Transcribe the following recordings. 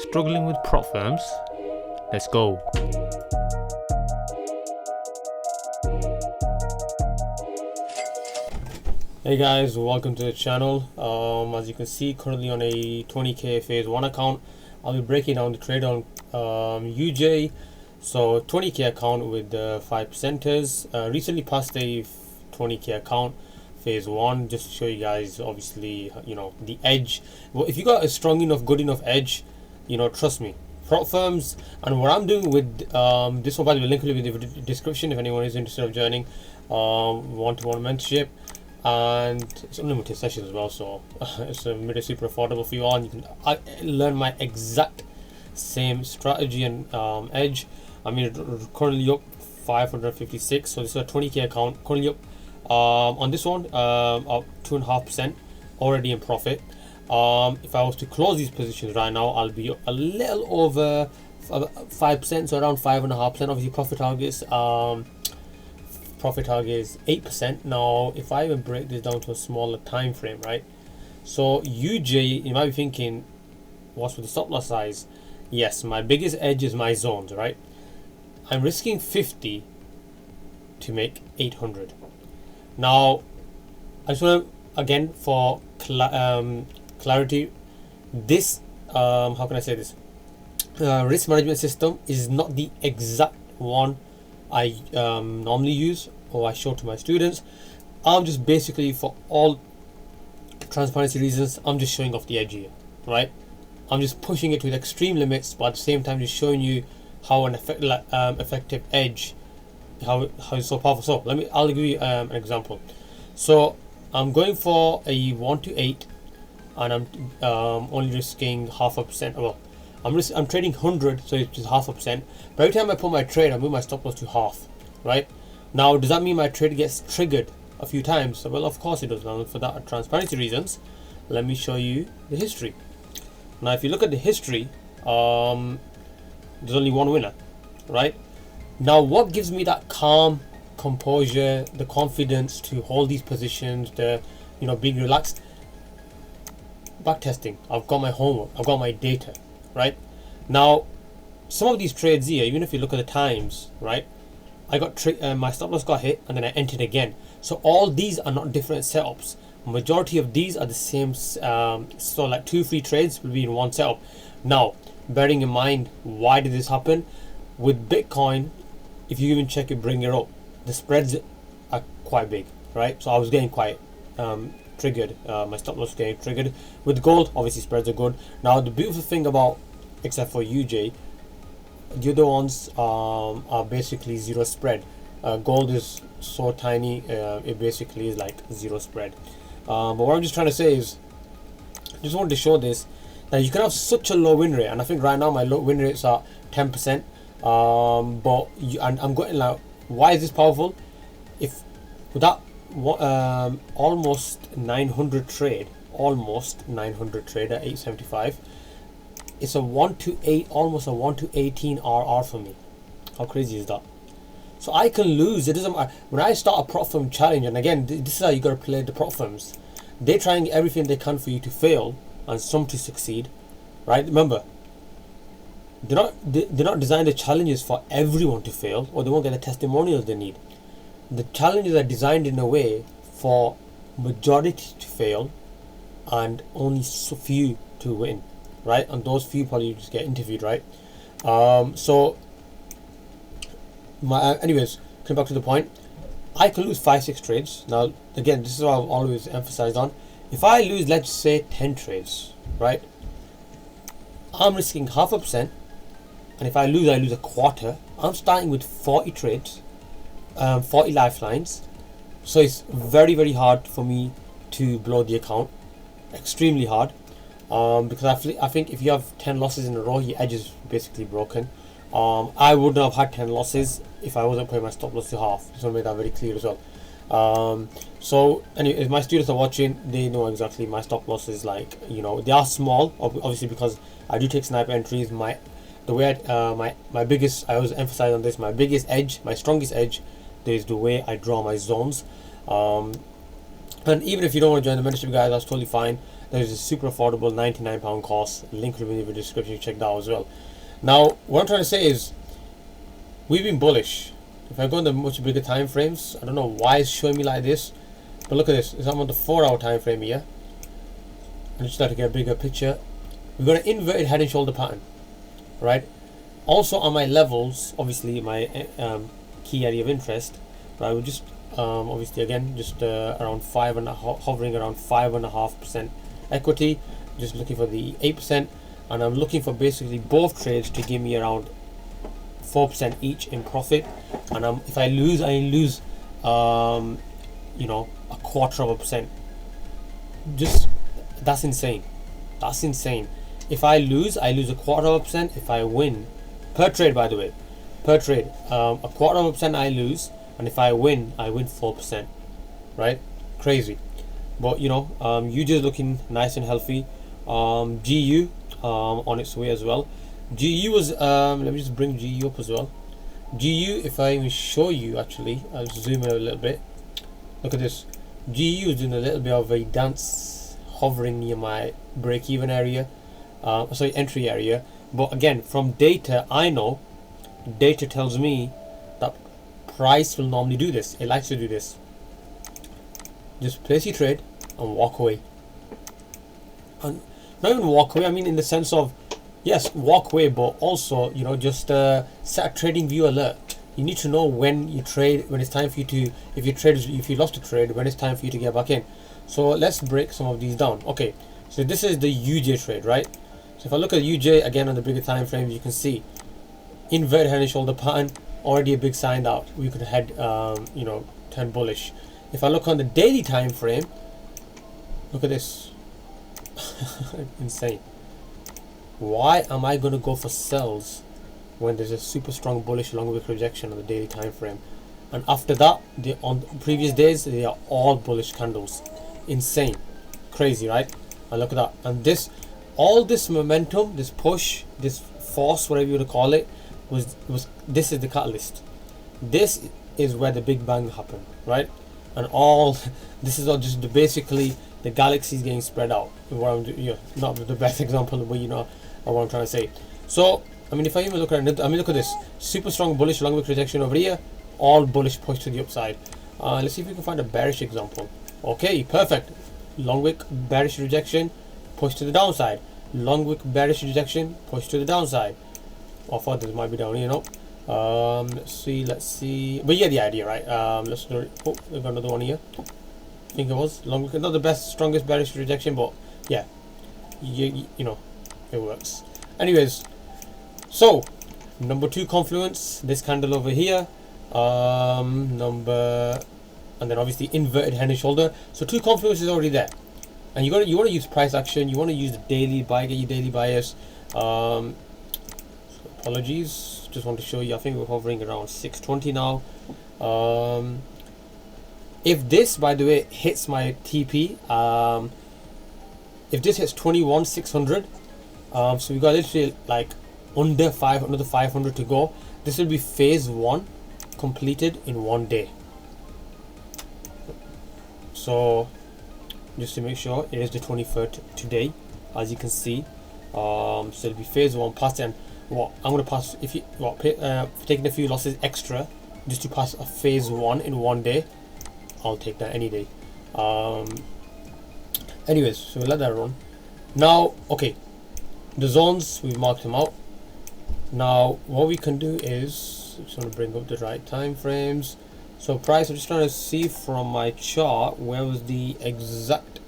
Struggling with prop firms? Let's go. Hey guys, welcome to the channel. As you can see, currently on a 20k phase 1 account. I'll be breaking down the trade on UJ. So 20k account with the 5%ers. Recently passed a 20k account phase 1, just to show you guys, obviously, the edge. Well, if you got a strong enough, good enough edge, trust me, prop firms. And what I'm doing with this one, by the way, link will be in the description if anyone is interested of joining one-to-one mentorship. And it's unlimited sessions as well, so it's really super affordable for you all. And you can learn my exact same strategy and edge. I mean, currently up 556, so this is a 20k account, currently up on this one up 2.5%, already in profit. If I was to close these positions right now, I'll be a little over 5%, so around 5.5%. Obviously profit targets is 8%. Now if I even break this down to a smaller time frame, right? So UJ, you might be thinking, what's with the stop loss size? Yes, my biggest edge is my zones, right? I'm risking 50 to make 800. Now I just want to, again, for clarity, this how can I say this, risk management system is not the exact one I normally use or I show to my students. I'm just basically, for all transparency reasons, I'm just showing off the edge here, right? I'm just pushing it to the extreme limits, but at the same time just showing you how an effective edge, how it's so powerful. So I'll give you an example. So I'm going for a 1 to 8, and I'm only risking 0.5%. Well, I'm trading 100, so it's 0.5%. But every time I put my trade, I move my stop loss to half, right? Now, does that mean my trade gets triggered a few times? Well, of course it does. Now, for that, transparency reasons, let me show you the history. Now, if you look at the history, there's only one winner, right? Now, what gives me that calm composure, the confidence to hold these positions, the being relaxed? Backtesting. I've got my homework, I've got my data, right? Now some of these trades here, even if you look at the times, right, I got my stop loss got hit and then I entered again. So all these are not different setups. Majority of these are the same, so like 2-3 trades will be in one setup. Now bearing in mind, why did this happen with Bitcoin? If you even check it, bring it up, the spreads are quite big, right? So I was getting quite triggered, my stop loss getting triggered. With gold, obviously spreads are good. Now the beautiful thing about, except for UJ, the other ones are basically zero spread. Gold is so tiny, it basically is like zero spread. But what I'm just trying to say is, I just wanted to show this, that you can have such a low win rate, and I think right now my low win rates are 10%. And I'm going like, why is this powerful? If with that almost 900 trade at 875, it's a 1 to 8, almost a 1 to 18 RR for me. How crazy is that? So I can lose. It doesn't matter. When I start a prop firm challenge, and again, this is how you got to play the prop firms. They're trying everything they can for you to fail and some to succeed, right? Remember, they're not designed the challenges for everyone to fail, or they won't get the testimonials they need. The challenges are designed in a way for majority to fail and only so few to win, right? And those few probably just get interviewed, right? Anyways, coming back to the point, I can lose 5-6 trades. Now again, this is what I've always emphasized on. If I lose, let's say 10 trades, right, I'm risking 0.5%, and if I lose a quarter. I'm starting with 40 trades, 40 lifelines, so it's very, very hard for me to blow the account, extremely hard, because I think if you have 10 losses in a row, your edge is basically broken. I wouldn't have had 10 losses if I wasn't putting my stop loss to half. Just want to make that very clear as well. So anyway, if my students are watching, they know exactly my stop losses. Like, they are small, obviously, because I do take sniper entries. The way my biggest, I always emphasize on this, my biggest edge, my strongest edge, is the way I draw my zones. And even if you don't want to join the mentorship, guys, that's totally fine. There's a super affordable £99 course. Link will be in the description. Check that out as well. Now, what I'm trying to say is, we've been bullish. If I go in the much bigger time frames, I don't know why it's showing me like this, but look at this. I'm on the 4-hour time frame here. I just like to get a bigger picture. We've got an inverted head and shoulder pattern, right? Also on my levels, obviously my key area of interest, but I would just obviously again just around hovering around 5.5% equity, just looking for the 8%, and I'm looking for basically both trades to give me around 4% each in profit. And if I lose, I lose you know, 1/4%. Just that's insane. That's insane. If I lose 1/4%. If I win, per trade, by the way, per trade, 1/4% I lose, and if I win 4%. Right? Crazy. But you know, UJ is looking nice and healthy. GU on its way as well. GU was let me just bring GU up as well. GU, if I even show you, actually I'll zoom in a little bit. Look at this. GU is doing a little bit of a dance, hovering near my break-even area, sorry, entry area. But again, from data, I know data tells me that price will normally do this. It likes to do this. Just place your trade and walk away. And not even walk away, I mean in the sense of, yes, walk away, but also, you know, just set a trading view alert. You need to know when you trade, when it's time for you to, if you lost a trade, when it's time for you to get back in. So let's break some of these down. Okay, so this is the UJ trade, right? So if I look at UJ again on the bigger time frames, you can see inverted head and shoulder pattern, already a big sign that we could head, you know, turn bullish. If I look on the daily time frame, look at this. Insane. Why am I going to go for sells when there's a super strong bullish long wick rejection on the daily time frame? And after that, on previous days, they are all bullish candles. Insane. Crazy, right? And look at that. And this, all this momentum, this push, this force, whatever you want to call it, was this is the catalyst. This is where the big bang happened, right? And all this is all just basically the galaxies getting spread out. What I'm, yeah, not the best example, but you know what I'm trying to say. So I mean, if I even look at it, I mean, look at this super strong bullish long wick rejection over here, all bullish push to the upside. Let's see if we can find a bearish example. Okay, perfect. Long wick bearish rejection, push to the downside. Long wick bearish rejection, push to the downside. I thought this might be down here, no. Let's see. But yeah, the idea, right? Let's do it. Oh, we've got another one here. I think it was long wick, not the best, strongest bearish rejection, but yeah, you know, it works. Anyways, so number 2 confluence, this candle over here, and then obviously inverted head and shoulder. So 2 confluence is already there, and you want to use price action. You want to use the daily buy, get your daily bias. So apologies, just want to show you. I think we're hovering around 620 now. If this, by the way, hits my TP, if this hits 21,600, so we got literally like another 500 to go. This will be phase 1 completed in 1 day. So just to make sure, it is the 23rd today, as you can see. So it'll be phase 1 passed, and what I'm gonna pass, if you taking a few losses extra just to pass a phase 1 in 1 day, I'll take that any day. Anyways, so we'll let that run. Now, okay, the zones, we've marked them out. Now what we can do is, just want to bring up the right time frames. So price, I'm just trying to see from my chart where was the exact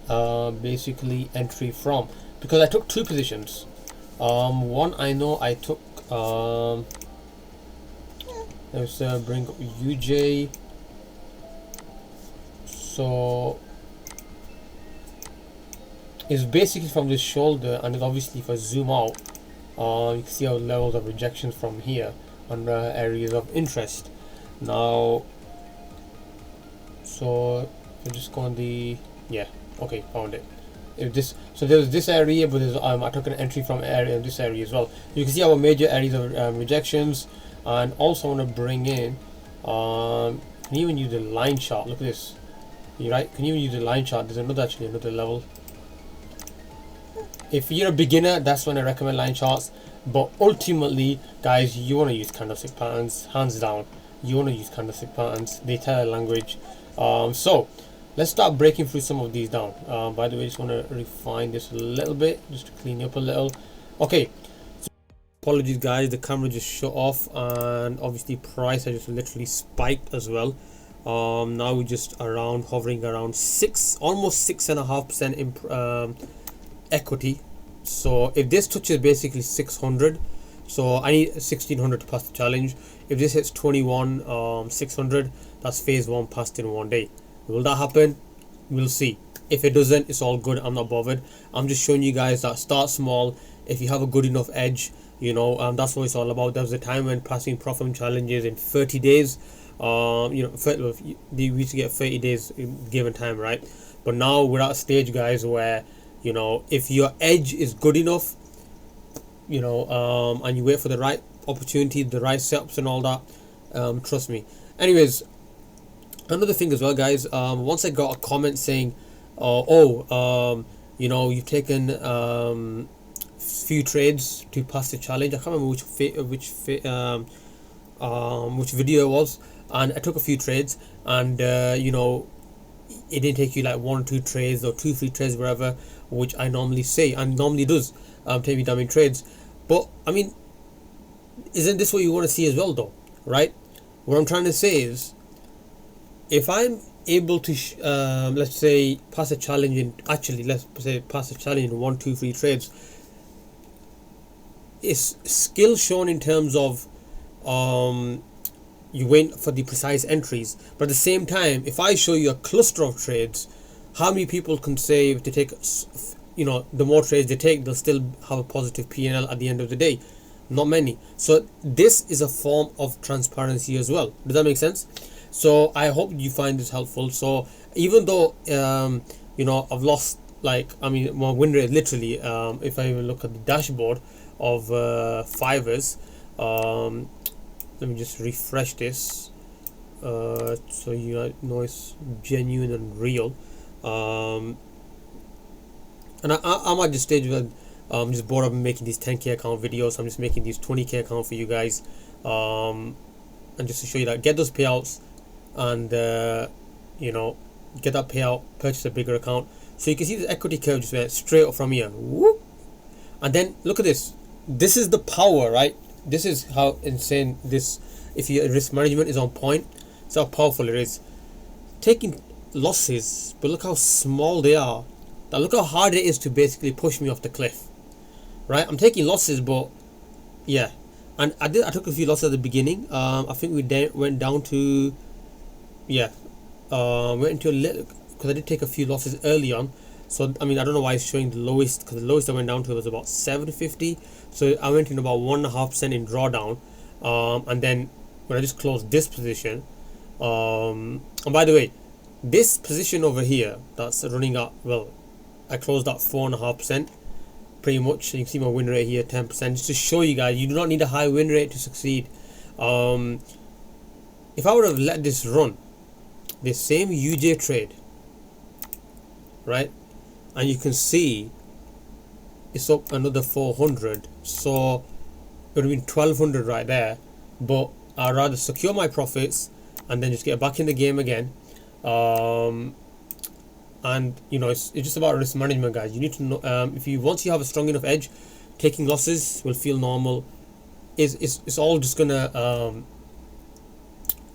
basically entry from, because I took 2 positions. One I know I took, let's bring up UJ. So it's basically from this shoulder, and then obviously if I zoom out, you can see our levels of rejections from here on areas of interest. Now, so I just go on the, yeah, okay, found it. If this, so there's this area, but there's, I took an entry from area in this area as well. You can see our major areas of rejections, and also want to bring in, can you even use the line chart? Look at this. You're right. Can you even use the line chart? There's another, actually another level. If you're a beginner, that's when I recommend line charts. But ultimately, guys, you want to use candlestick patterns, hands down. You want to use candlestick patterns. They tell a language. So let's start breaking through some of these down. By the way, just want to refine this a little bit, just to clean up a little. Okay. So apologies, guys. The camera just shut off, and obviously price has just literally spiked as well. Now we're just hovering around almost 6.5% equity. So if this touches basically 600, so I need 1600 to pass the challenge. If this hits 600, that's phase 1 passed in 1 day. Will that happen? We'll see. If it doesn't, it's all good. I'm not bothered. I'm just showing you guys that start small. If you have a good enough edge, you know, that's what it's all about. There was a time when passing profit challenges in 30 days. You know, we used to get 30 days given time, right? But now we're at a stage, guys, where, you know, if your edge is good enough, you know, and you wait for the right opportunity, the right setups and all that, trust me. Anyways, another thing as well, guys, once I got a comment saying, you know, you've taken few trades to pass the challenge. I can't remember which video it was, and I took a few trades, and you know, it didn't take you like 1 or 2 trades or 2-3 trades, wherever, which I normally say, and normally does take me down in trades. But I mean, isn't this what you want to see as well, though, right? What I'm trying to say is, if I'm able to let's say pass a challenge in, let's say pass a challenge in 1, 2, 3 trades, it's skill shown in terms of you wait for the precise entries. But at the same time, if I show you a cluster of trades, how many people can say if they take, you know, the more trades they take, they'll still have a positive P&L at the end of the day? Not many. So this is a form of transparency as well. Does that make sense? So I hope you find this helpful. So even though you know, I've lost, like, I mean, my win rate literally, if I even look at the dashboard of Fivers, let me just refresh this so you know it's genuine and real. And I'm at the stage where I'm just bored of making these 10k account videos. I'm just making these 20k account for you guys, and just to show you that get those payouts, and you know, get that payout, purchase a bigger account. So you can see the equity curve just went straight up from here. Whoop. And then look at this. This is the power, right? This is how insane this, if your risk management is on point, it's how powerful it is. Taking losses, but look how small they are. Now look how hard it is to basically push me off the cliff, right? I'm taking losses, but yeah. And I took a few losses at the beginning. I think we went down to, yeah, went into a little, because I did take a few losses early on. So I mean, I don't know why it's showing the lowest, because the lowest I went down to was about 750. So I went in about 1.5% in drawdown, and then when I just closed this position, and by the way, this position over here that's running up, well, I closed at 4.5%, pretty much. You can see my win rate here, 10%. Just to show you guys, you do not need a high win rate to succeed. If I would have let this run, this same UJ trade, right, and you can see it's up another 400, so it would have been 1200 right there. But I'd rather secure my profits and then just get back in the game again. And you know, it's just about risk management, guys. You need to know, if you, once you have a strong enough edge, taking losses will feel normal. It's all just gonna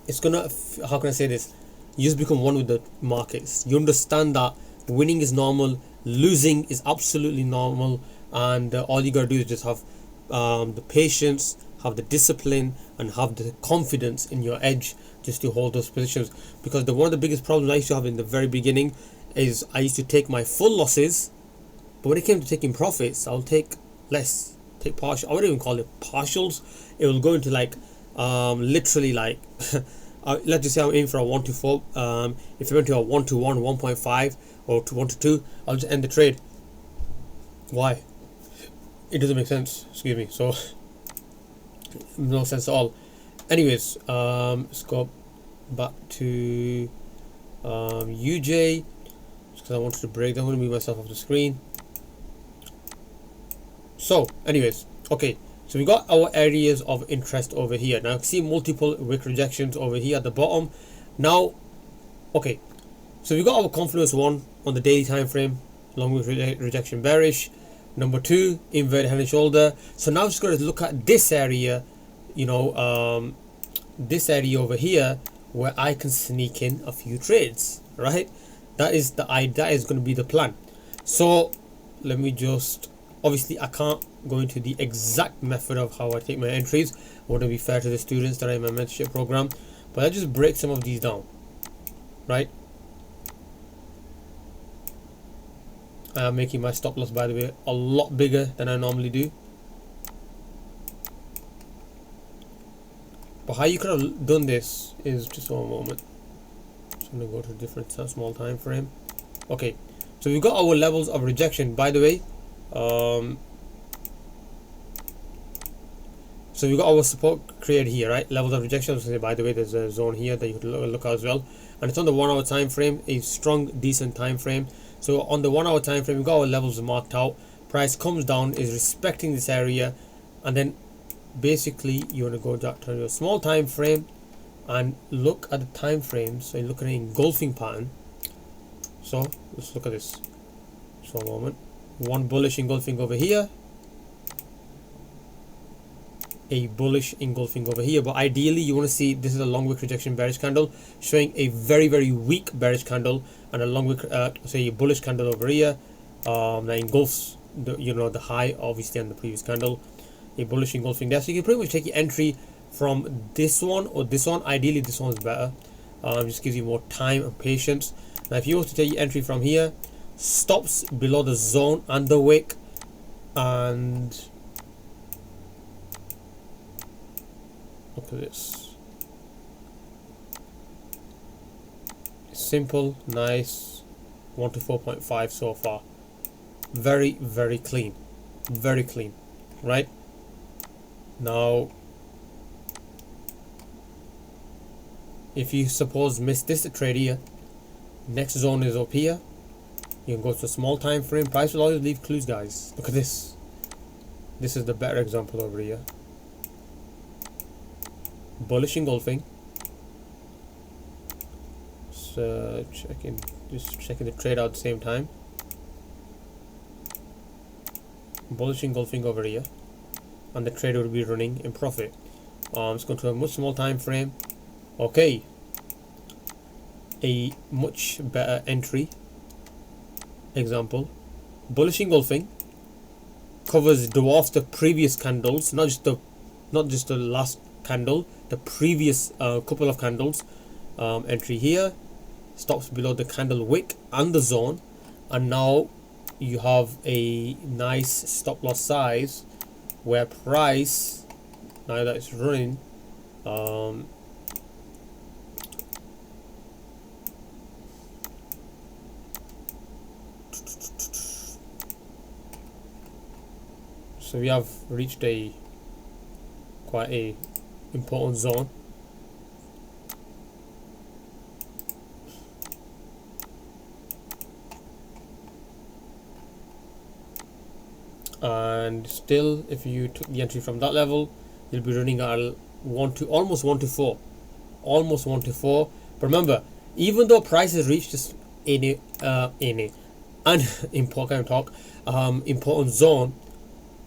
it's gonna, how can I say this, you just become one with the markets. You understand that winning is normal, losing is absolutely normal, and all you gotta do is just have the patience, have the discipline, and have the confidence in your edge just to hold those positions. Because one of the biggest problems I used to have in the very beginning is I used to take my full losses, but when it came to taking profits, I'll take less, take partial. I wouldn't even call it partials. It will go into like literally like let's just say I'm aiming for a 1 to 4. If I went to a 1 to 1, 1.5, or to 1 to 2, I'll just end the trade. Why? It doesn't make sense. Excuse me. So no sense at all. Anyways, let's go back to UJ, because I wanted to break down. I'm going to move myself off the screen. So anyways, okay, so we got our areas of interest over here. Now see multiple wick rejections over here at the bottom. Now okay, so we got our confluence 1 on the daily time frame, long wick rejection bearish. Number 2, inverted head and shoulder. So now I'm just going to look at this area, you know, this area over here where I can sneak in a few trades, right? That is going to be the plan. So let me just, obviously I can't go into the exact method of how I take my entries. I want to be fair to the students that are in my mentorship program, but I just break some of these down, right? I'm making my stop loss, by the way, a lot bigger than I normally do. But how you could have done this is just one moment. Just gonna go to a different small time frame. Okay, so we've got our levels of rejection, by the way. So we got our support created here, right? Levels of rejection. So by the way, there's a zone here that you could look at as well, and it's on the 1 hour time frame, a strong, decent time frame. So on the 1 hour time frame, we got our levels marked out. Price comes down, is respecting this area, and then basically you want to go down to a small time frame and look at the time frame. So you look at an engulfing pattern. So let's look at this. So a moment, one bullish engulfing over here, a bullish engulfing over here, but ideally you want to see this is a long wick rejection bearish candle showing a very, very weak bearish candle, and a long wick say a bullish candle over here that engulfs the, you know, the high obviously on the previous candle, a bullish engulfing there. So you can pretty much take your entry from this one or this one. Ideally this one's better, just gives you more time and patience. Now if you want to take your entry from here, stops below the zone and the wick, and look at this, simple, nice, 1 to 4.5 so far. Very, very clean, very clean, right? Now if you suppose miss this trade here, next zone is up here, you can go to a small time frame. Price will always leave clues, guys. Look at this. This is the better example over here. Bullish engulfing. So just checking the trade out at the same time. Bullish engulfing over here, and the trade will be running in profit. Let's go to a much small time frame. Okay, a much better entry example. Bullish engulfing covers, dwarfs the previous candles, not just the last candle, the previous couple of candles. Entry here, stops below the candle wick and the zone, and now you have a nice stop loss size where price, now that it's running, so we have reached a quite a important zone. And still, if you took the entry from that level, you'll be running at almost 1 to 4. But remember, even though price has reached this important zone,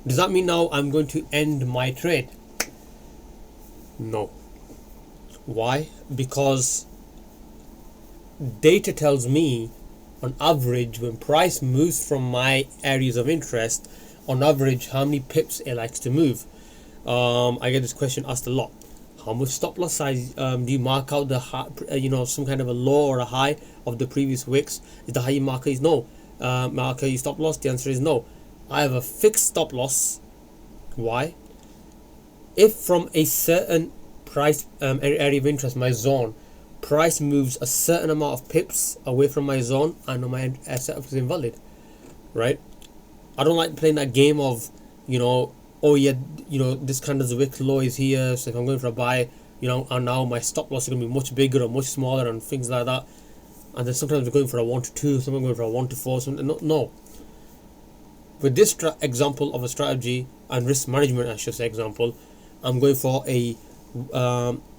does that mean now I'm going to end my trade? No. Why? Because data tells me on average when price moves from my areas of interest, on average how many pips it likes to move. I get this question asked a lot. How much stop loss size do you mark out the high, some kind of a low or a high of the previous wicks? Is the high you mark is no. Mark your stop loss? The answer is no. I have a fixed stop loss. Why? If from a certain price area of interest, my zone, price moves a certain amount of pips away from my zone, I know my setup is invalid, right? I don't like playing that game of, oh yeah, this candle's wick low is here, so if I'm going for a buy, and now my stop loss is going to be much bigger or much smaller and things like that. And then sometimes we're going for a 1 to 2, sometimes going for a 1 to 4, something. No. with this example of a strategy and risk management, I should say example, I'm going for a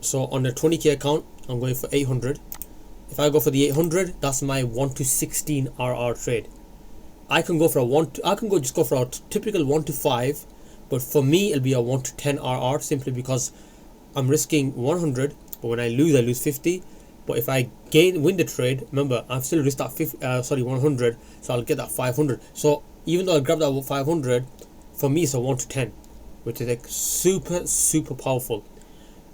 so on a 20k account, I'm going for 800. If I go for the 800, that's my 1 to 16 RR trade. I can go for just go for a typical 1 to 5, but for me it'll be a 1 to 10 RR, simply because I'm risking 100, but when I lose 50. But if I win the trade, remember I've still risked that 100, so I'll get that 500. So even though I grab that 500, for me it's a 1 to 10, which is like super powerful.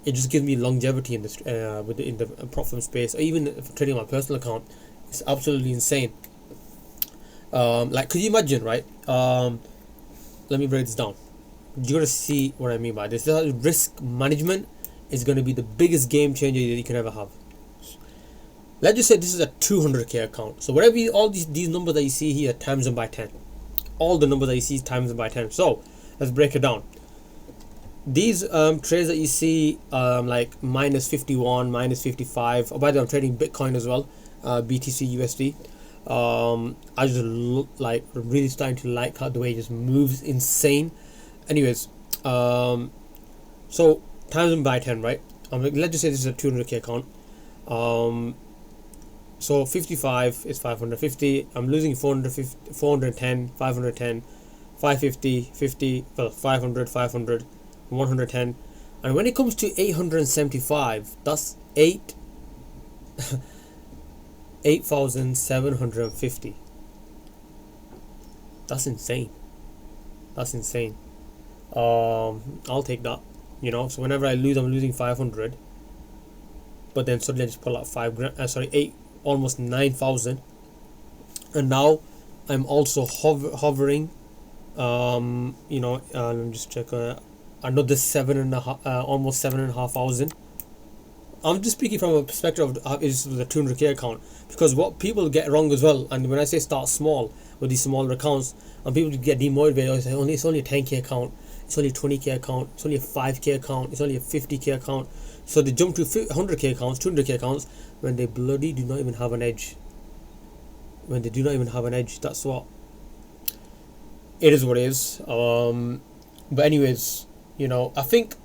It just gives me longevity in this in the prop firm space, or even if trading my personal account. It's absolutely insane. Like, could you imagine, right? Let me break this down. You're gonna see what I mean by this. Risk management is gonna be the biggest game changer that you can ever have. Let's just say this is a 200k account. So whatever all these numbers that you see here, times them by 10. All the numbers that you see, times them by 10. So let's break it down. These trades that you see, like minus 51, minus 55. Oh, by the way, I'm trading Bitcoin as well, BTC USD. I just really starting to like how the way it just moves, insane. Anyways, so times them by 10, right? Let's just say this is a 200k account. So 55 is 550. I'm losing 450, 410, 510, 550, 50, well, 500, 500, 110. And when it comes to 875, that's 8,750. That's insane. That's insane. I'll take that. You know, so whenever I lose, I'm losing 500. But then suddenly I just pull out 8, almost 9,000. And now I'm also hovering. Let me just check. Another 7.5, almost 7,500. I'm just speaking from a perspective of is the 200k account, because what people get wrong as well, and when I say start small with these smaller accounts, and people get demotivated, I say it's only a 10k account, it's only a 20k account, it's only a 5k account, it's only a 50k account. So they jump to 100k accounts, 200k accounts, when they bloody do not even have an edge. When they do not even have an edge, that's what it is. What it is. But anyways, I think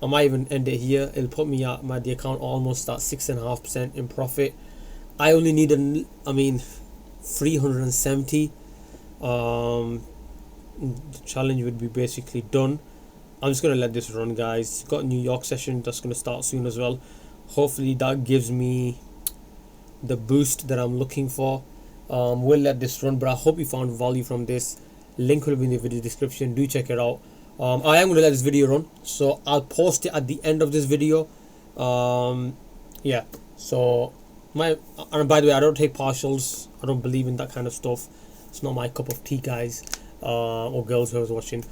I might even end it here. It'll put me at the account almost at 6.5% in profit. I only need 370. The challenge would be basically done. I'm just gonna let this run, guys. Got a New York session that's gonna start soon as well. Hopefully that gives me the boost that I'm looking for. We'll let this run, but I hope you found value from this. Link will be in the video description. Do check it out. I am going to let this video run, so I'll post it at the end of this video. Yeah, so and by the way, I don't take partials. I don't believe in that kind of stuff. It's not my cup of tea, guys, or girls who was watching.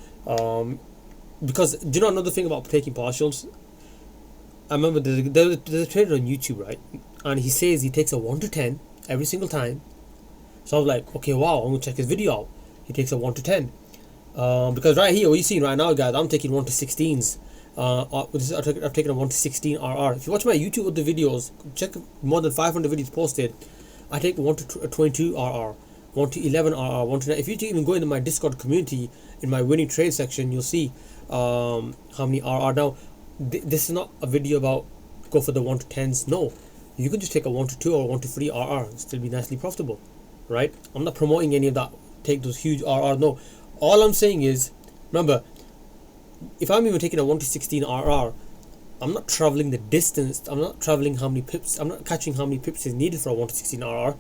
Because do you know another thing about taking partials? I remember there's a trader on YouTube, right? And he says he takes a 1 to 10 every single time. So I was like, okay, wow, I'm going to check his video out. He takes a 1 to 10. Because right here, what you're seeing right now, guys, I'm taking 1 to 16s. I've taken a 1 to 16 RR. If you watch my YouTube with the videos, check more than 500 videos posted. I take 1 to 22 RR, 1 to 11 RR, 1 to 9. If you even go into my Discord community, in my winning trade section, you'll see how many RR. Now, this is not a video about go for the 1 to 10s. No, you can just take a 1 to 2 or 1 to 3 RR and still be nicely profitable, right? I'm not promoting any of that. Take those huge RR. No, all I'm saying is, remember, if I'm even taking a 1 to 16 RR, I'm not traveling the distance. I'm not traveling how many pips. I'm not catching how many pips is needed for a 1 to 16 RR.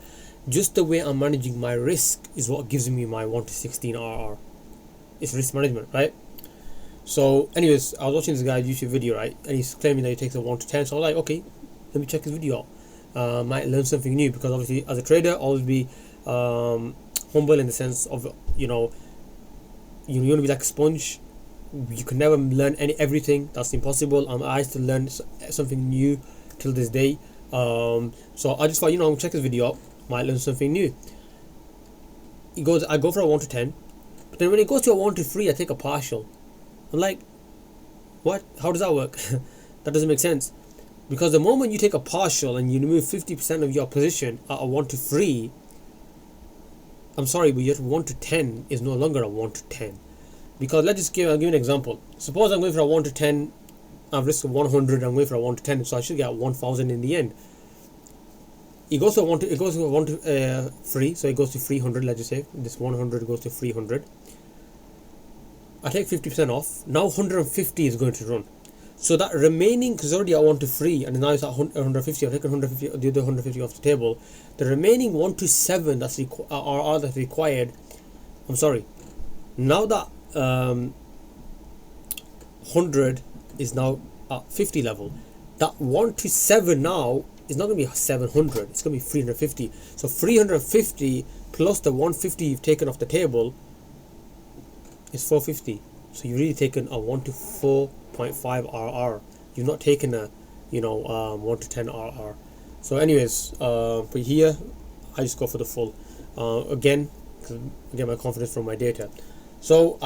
Just the way I'm managing my risk is what gives me my 1 to 16 RR. It's risk management, right? So anyways, I was watching this guy's YouTube video, right, and he's claiming that he takes a 1 to 10. So I was like, okay, let me check his video out. Might learn something new, because obviously as a trader, always be humble in the sense of, you want to be like a sponge. You can never learn everything. That's impossible. I used to learn something new till this day. So I just thought, I'm gonna check his video out. Might learn something new. I go for a 1 to 10, but then when it goes to a 1 to 3, I take a partial. I'm like, what? How does that work? That doesn't make sense. Because the moment you take a partial and you remove 50% of your position at a 1 to 3, I'm sorry, but your 1 to 10 is no longer a 1 to 10. Because let's just I'll give you an example. Suppose I'm going for a 1 to 10, I've risked 100, I'm going for a 1 to 10, so I should get 1000 in the end. It goes to a 1 to, it goes to a 1 to free, so it goes to 300, let's just say. This 100 goes to 300. I take 50% off. Now 150 is going to run. So that remaining, because already I want to free, and now it's at 150, I've taken 150, the other 150 off the table. The remaining 1 to 7 that's that's required, I'm sorry. Now that 100 is now at 50 level, that 1 to 7 now is not going to be 700, it's going to be 350. So 350 plus the 150 you've taken off the table is 450. So you've really taken a 1 to 4.5 RR. You've not taken a 1 to 10 RR. So anyways, but here I just go for the full. Again, to get my confidence from my data. So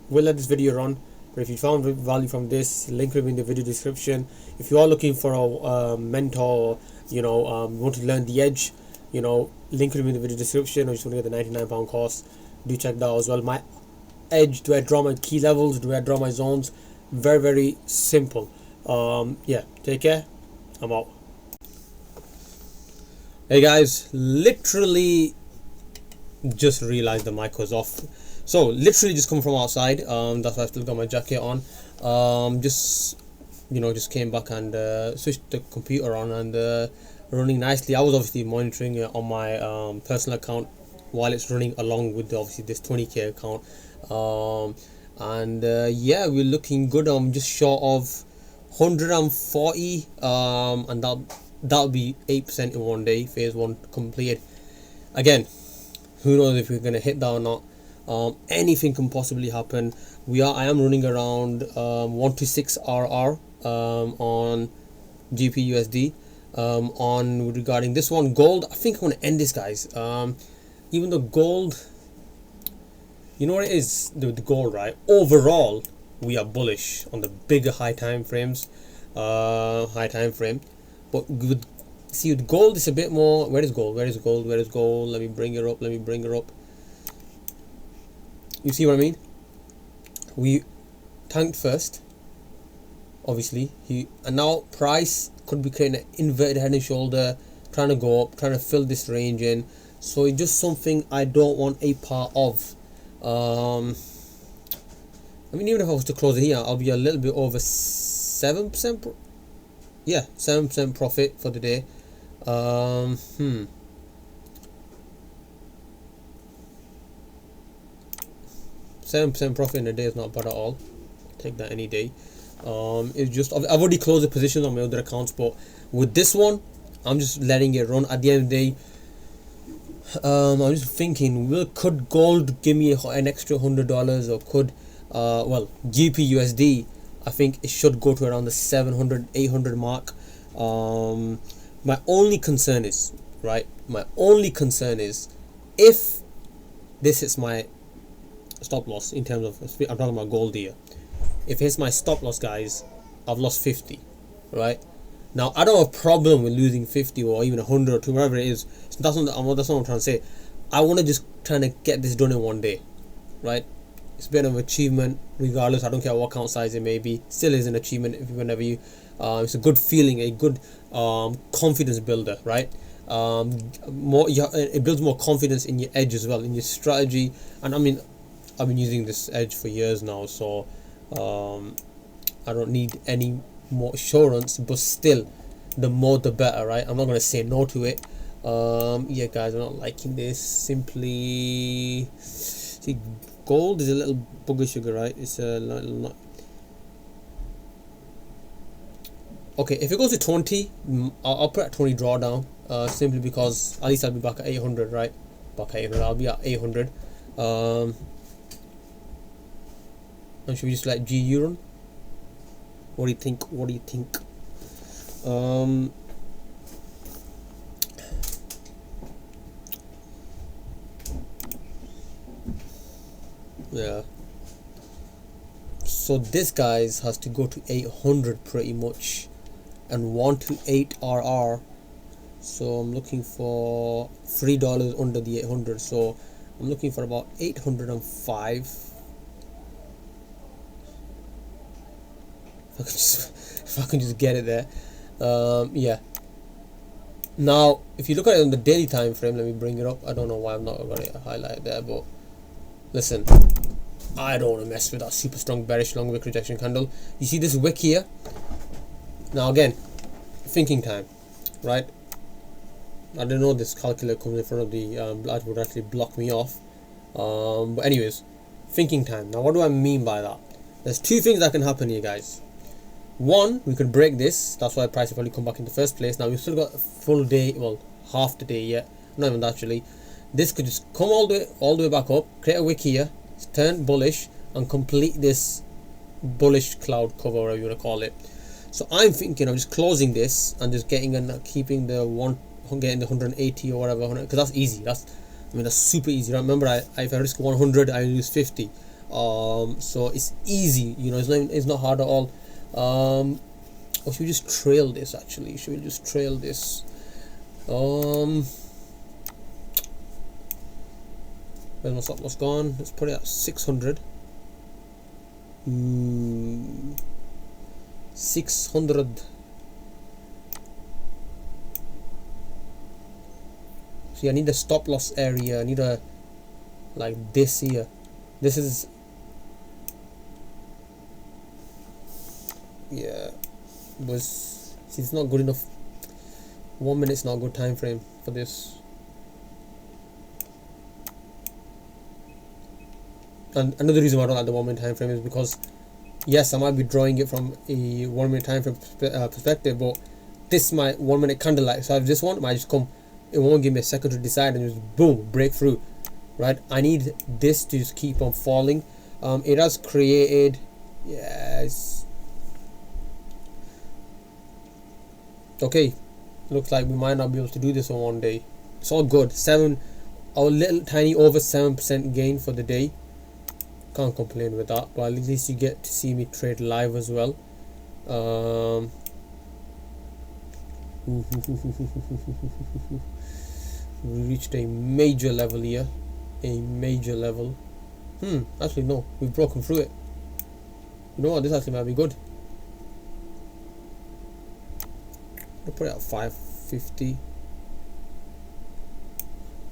we'll let this video run. But if you found value from this, link will be in the video description. If you are looking for a mentor, want to learn the edge, link will be in the video description. Or just want to get the £99 course, do check that out as well. My edge, do I draw my key levels, do I draw my zones? Very, very simple. Yeah, take care. I'm out. Hey guys, literally just realized the mic was off. So literally just come from outside. That's why I still got my jacket on. Just came back and switched the computer on and running nicely. I was obviously monitoring it on my personal account while it's running along with obviously this 20k account. Yeah, we're looking good. I'm just short of 140, and that'll be 8% in one day. Phase 1 completed. Again, who knows if we're gonna hit that or not. Anything can possibly happen. I am running around 1 to 6 RR on GPUSD. On regarding this one, gold, I think I'm gonna end this, guys. Even though gold, you know what it is, the gold, right? Overall, we are bullish on the bigger high time frames, but with gold, it's a bit more. Where is gold? Let me bring her up. You see what I mean? We tanked first, obviously, and now price could be creating an inverted head and shoulder, trying to go up, trying to fill this range in. So it's just something I don't want a part of. I mean, even if I was to close it here, I'll be a little bit over 7%. Yeah, 7% profit for the day. 7% profit in a day is not bad at all. Take that any day. It's just I've already closed the positions on my other accounts, but with this one, I'm just letting it run. At the end of the day, I'm just thinking, could gold give me an extra $100, or could GPUSD, I think it should go to around the 700, 800 mark. My only concern is if this hits my stop loss, in terms of, I'm talking about gold here. If it hits my stop loss, guys, I've lost 50, right? Now, I don't have a problem with losing 50 or even 100 or 2, whatever it is. So that's not what I'm trying to say. I want to just trying to get this done in one day, right? It's a bit of an achievement, regardless. I don't care what account size it may be. Still is an achievement it's a good feeling, a good confidence builder, right? It builds more confidence in your edge as well, in your strategy. And I mean, I've been using this edge for years now, so I don't need any more assurance, but still, the more the better, right? I'm not going to say no to it. Yeah, guys, I'm not liking this. Simply, see, gold is a little booger sugar, right? It's a little okay. If it goes to 20, I'll put at 20 drawdown, simply because at least I'll be back at 800, right? I'll be at 800. And should we just let GU run? What do you think? Yeah. So this, guys, has to go to 800 pretty much, and 1 to 8 RR. So I'm looking for $3 under the 800. So I'm looking for about 805. If I can just get it there. Yeah. Now, if you look at it on the daily time frame, let me bring it up. I don't know why I'm not going to highlight there, but listen, I don't want to mess with that super strong bearish long wick rejection candle. You see this wick here? Now again, thinking time, right? I don't know this calculator comes in front of the that would actually block me off. But anyways, thinking time. Now what do I mean by that? There's two things that can happen here, guys. One, we could break this. That's why price will probably come back in the first place. Now we've still got a full day, well, half the day yet. Not even actually. This could just come all the way back up, create a wick here, turn bullish, and complete this bullish cloud cover, whatever you want to call it. So I'm thinking of just closing this and just getting and keeping the getting the 180 or whatever, because that's easy. That's super easy. Remember, if I risk 100, I lose 50. So it's easy. You know, it's not hard at all. Or should we just trail this? Actually, should we just trail this? Where's my stop loss gone? Let's put it at 600. 600. See, I need a stop loss area. I need a like this here. This is, yeah, was, see, it's not good enough. 1 minute's not a good time frame for this. And another reason why I don't like the 1 minute time frame is because, yes, I might be drawing it from a 1 minute time frame perspective, but this is my 1 minute candle light. So if this one might just come, it won't give me a second to decide and just boom, break through, right? I need this to just keep on falling. It has created, yes, okay, looks like we might not be able to do this on one day. It's all good. A little tiny over 7% gain for the day. Can't complain with that, but at least you get to see me trade live as well. We reached a major level here. A major level. Actually no, we've broken through it. You know what, this actually might be good. I'll put it at 550.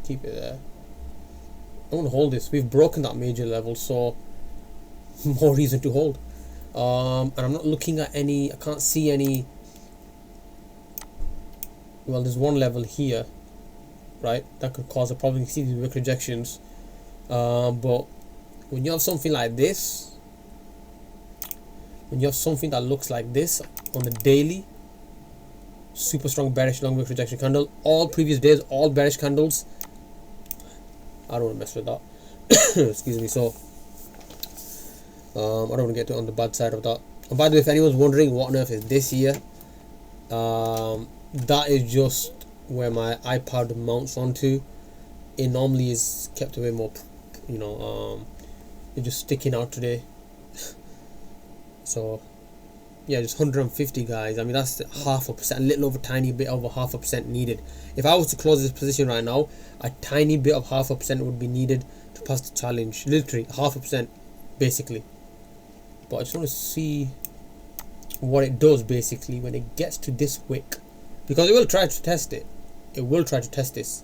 Keep it there. I want to hold this. We've broken that major level, so more reason to hold. And I'm not looking at any, I can't see any. Well, there's one level here, right, that could cause a problem. You can see these wick rejections, but when you have something like this, when you have something that looks like this on the daily, super strong bearish long wick rejection candle, all previous days, all bearish candles, I don't want to mess with that. Excuse me. So I don't want to get on the bad side of that. And by the way, if anyone's wondering what on earth is this here, that is just where my iPad mounts onto. It normally is kept away more, you know, it's just sticking out today. So yeah, just 150, guys. I mean, that's 0.5%, a little over, tiny bit over 0.5% needed. If I was to close this position right now, a tiny bit of 0.5% would be needed to pass the challenge. Literally 0.5% basically. But I just want to see what it does basically when it gets to this wick, because it will try to test it. It will try to test this.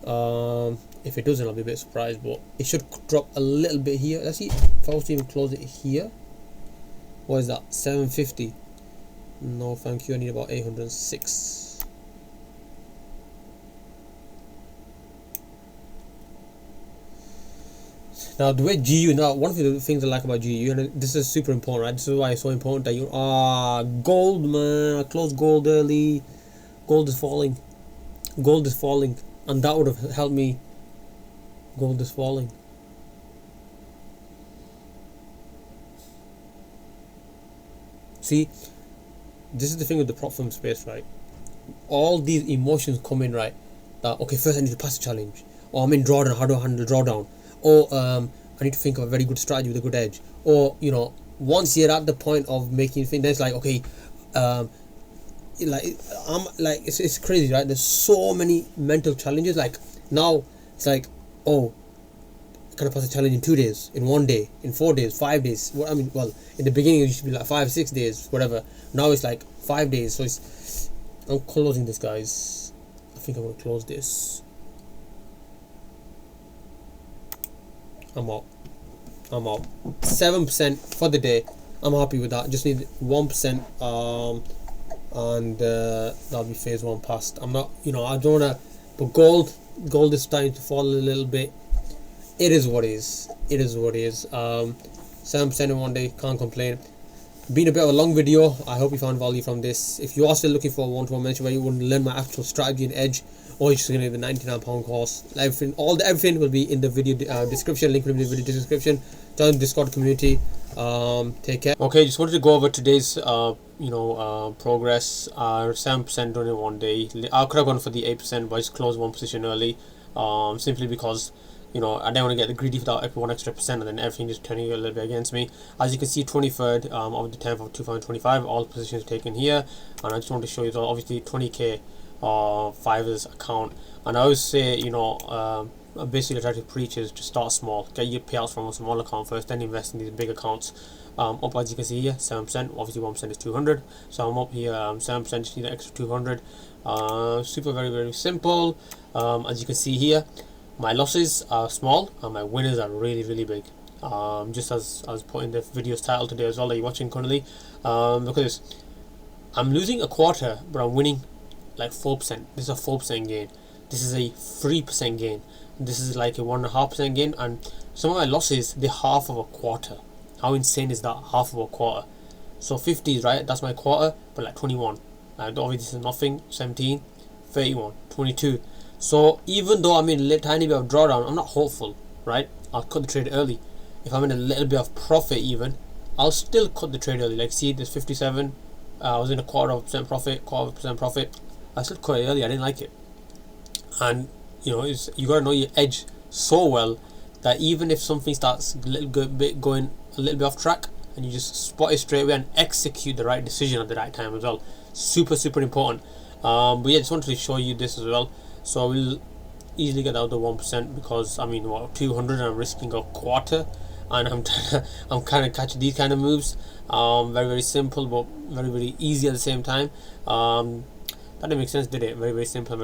If it doesn't, I'll be a bit surprised, but it should drop a little bit here. Let's see if I was to even close it here. What is that? 750. No, thank you. I need about 806. Now, the way GU, now one of the things I like about GU, and this is super important, right? This is why it's so important that you gold, man. I closed gold early. Gold is falling. Gold is falling, and that would have helped me. Gold is falling. See, this is the thing with the prop firm space, right? All these emotions come in, right? That, okay, first I need to pass the challenge, or I'm in drawdown, how do I handle the drawdown, or I need to think of a very good strategy with a good edge, or, you know, once you're at the point of making things, then it's like, okay, it's crazy, right? There's so many mental challenges. Like now it's like, oh, can I pass a challenge in 2 days, in 1 day, in 4 days, 5 days? What I mean, well, in the beginning it used to be like 5-6 days, whatever. Now it's like 5 days. So I'm closing this, guys. I think I'm gonna close this. I'm out. 7% for the day. I'm happy with that. Just need 1%, and that'll be phase 1 passed. I'm not, I don't wanna, but gold is starting to fall a little bit. It is what it is. 7% in 1 day, can't complain. Been a bit of a long video. I hope you found value from this. If you are still looking for a one-to-one mentorship where you want to learn my actual strategy and edge, or you're just going to get the £99 course, everything will be in the video description. Link will be in the video description. Join the Discord community. Take care. Okay, just wanted to go over today's progress. 7% done in 1 day. I could have gone for the 8%, but I just closed one position early, simply because I didn't want to get greedy without 1 extra percent, and then everything just turning a little bit against me. As you can see, 23rd of the 10th of 2025, all positions taken here, and I just want to show you that obviously 20k Fiverr's account. And I always say, basically try to preach is to start small, get your payouts from a small account first, then invest in these big accounts. Up as you can see here, 7%. Obviously 1% is 200, so I'm up here 7%. Just need an extra 200. Super, very, very simple. As you can see here, my losses are small and my winners are really, really big. Just as I was putting the video's title today as well that you're watching currently. Because I'm losing a quarter, but I'm winning like 4%. This is a 4% gain. This is a 3% gain. This is like a 1.5% gain, and some of my losses, they're half of a quarter. How insane is that? Half of a quarter. So 50 is right, that's my quarter, but like 21. Obviously this is nothing. 17, 31, 22. So even though I'm in a tiny bit of drawdown, I'm not hopeful, right? I'll cut the trade early. If I'm in a little bit of profit even, I'll still cut the trade early. Like see, there's 57. I was in a quarter of a percent profit. I still cut it early. I didn't like it. And you gotta know your edge so well that even if something starts going a little bit off track, and you just spot it straight away and execute the right decision at the right time as well. Super, super important. But yeah, just wanted to show you this as well. So we'll easily get out the 1%, because 200 and I'm risking a quarter, and I'm kind of catching these kind of moves. Very, very simple, but very, very easy at the same time. That didn't make sense, did it? Very, very simple,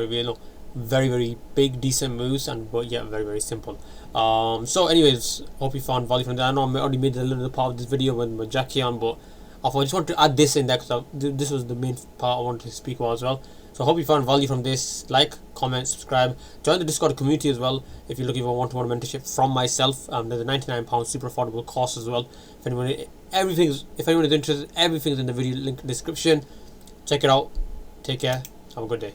very, very big, decent moves, but yeah, very, very simple. So anyways, hope you found value from that. I know I already made a little part of this video with my Jackie on, but I just want to add this in there because this was the main part I wanted to speak about as well. So I hope you found value from this. Like, comment, subscribe, join the Discord community as well if you're looking for one-to-one mentorship from myself. There's a £99 super affordable course as well. If anyone is interested, everything is in the video link description. Check it out. Take care. Have a good day.